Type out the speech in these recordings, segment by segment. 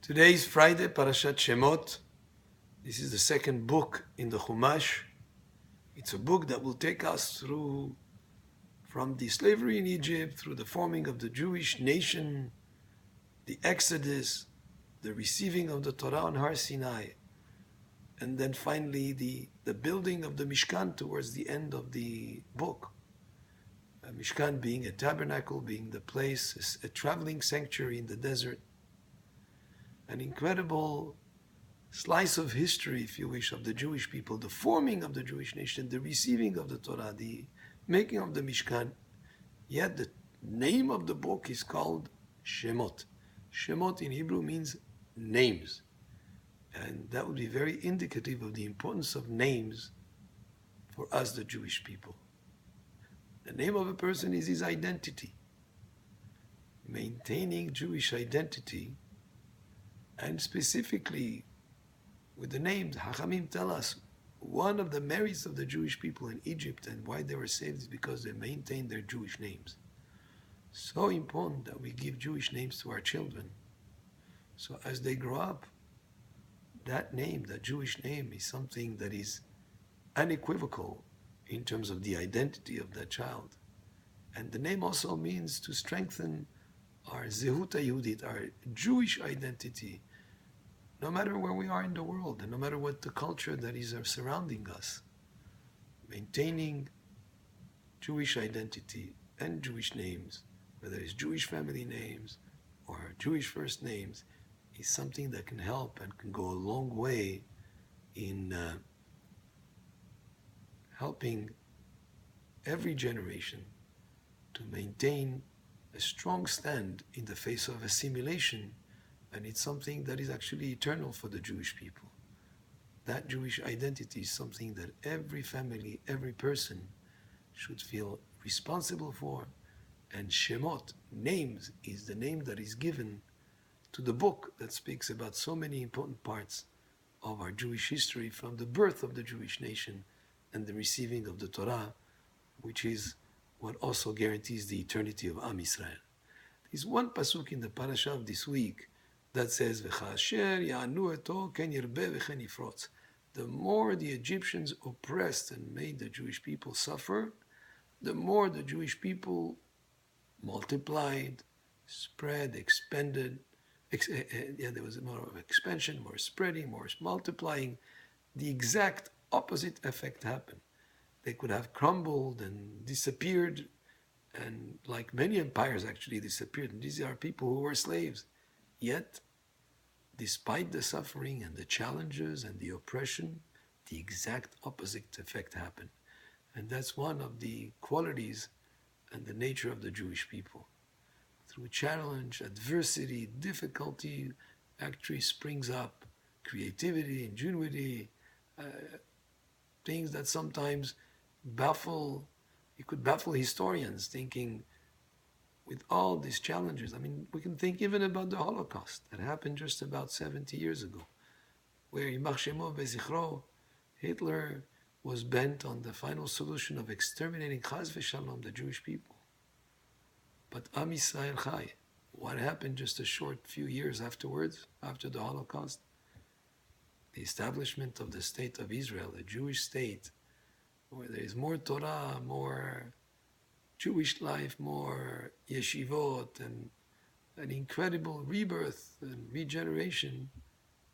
Today is Friday, Parashat Shemot. This is the second book in the Chumash. It's a book that will take us through from the slavery in Egypt, through the forming of the Jewish nation, the Exodus, the receiving of the Torah on Har Sinai, and then finally the building of the Mishkan towards the end of the book. A Mishkan being a tabernacle, being the place, a traveling sanctuary in the desert. An incredible slice of history, if you wish, of the Jewish people, the forming of the Jewish nation, the receiving of the Torah, the making of the Mishkan. Yet the name of the book is called Shemot. Shemot in Hebrew means names. And that would be very indicative of the importance of names for us, the Jewish people. The name of a person is his identity. Maintaining Jewish identity, and specifically with the names, Hachamim tell us one of the merits of the Jewish people in Egypt and why they were saved is because they maintained their Jewish names. So important that we give Jewish names to our children. So as they grow up, that name, that Jewish name, is something that is unequivocal in terms of the identity of that child. And the name also means to strengthen our Zehut Yehudit, our Jewish identity, no matter where we are in the world, and no matter what the culture that is surrounding us. Maintaining Jewish identity and Jewish names, whether it's Jewish family names or Jewish first names, is something that can help and can go a long way in helping every generation to maintain a strong stand in the face of assimilation, and it's something that is actually eternal for the Jewish people. That Jewish identity is something that every family, every person should feel responsible for, and Shemot, names, is the name that is given to the book that speaks about so many important parts of our Jewish history, from the birth of the Jewish nation and the receiving of the Torah, which is what also guarantees the eternity of Am Yisrael. There's one pasuk in the parasha of this week that says, "V'chasher ya'anu eto ken yirbeh v'chen yifrotz." The more the Egyptians oppressed and made the Jewish people suffer, the more the Jewish people multiplied, spread, expanded. There was more of expansion, more spreading, more multiplying. The exact opposite effect happened. They could have crumbled and disappeared, and like many empires actually disappeared. And these are people who were slaves. Yet, despite the suffering and the challenges and the oppression, the exact opposite effect happened. And that's one of the qualities and the nature of the Jewish people. Through challenge, adversity, difficulty, actually springs up creativity, ingenuity, things that sometimes it could baffle historians, thinking with all these challenges. I mean, we can think even about the Holocaust that happened just about 70 years ago, where Yimach Shemo Bezichro, Hitler was bent on the final solution of exterminating Chaz v'Shalom, the Jewish people. But Am Yisrael Chai, what happened just a short few years afterwards, after the Holocaust? The establishment of the state of Israel, a Jewish state, where there is more Torah, more Jewish life, more yeshivot, and an incredible rebirth and regeneration,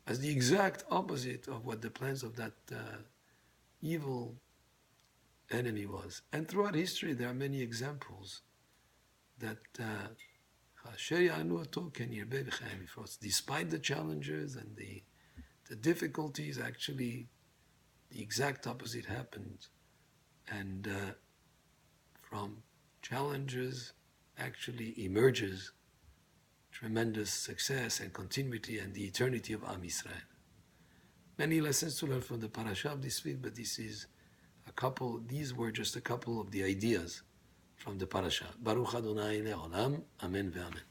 as the exact opposite of what the plans of that evil enemy was. And throughout history, there are many examples that despite the challenges and the difficulties, actually the exact opposite happened. And from challenges actually emerges tremendous success and continuity and the eternity of Am Yisrael. Many lessons to learn from the parasha of this week, but these were just a couple of the ideas from the parasha. Baruch Adonai le'olam, amen ve'amen.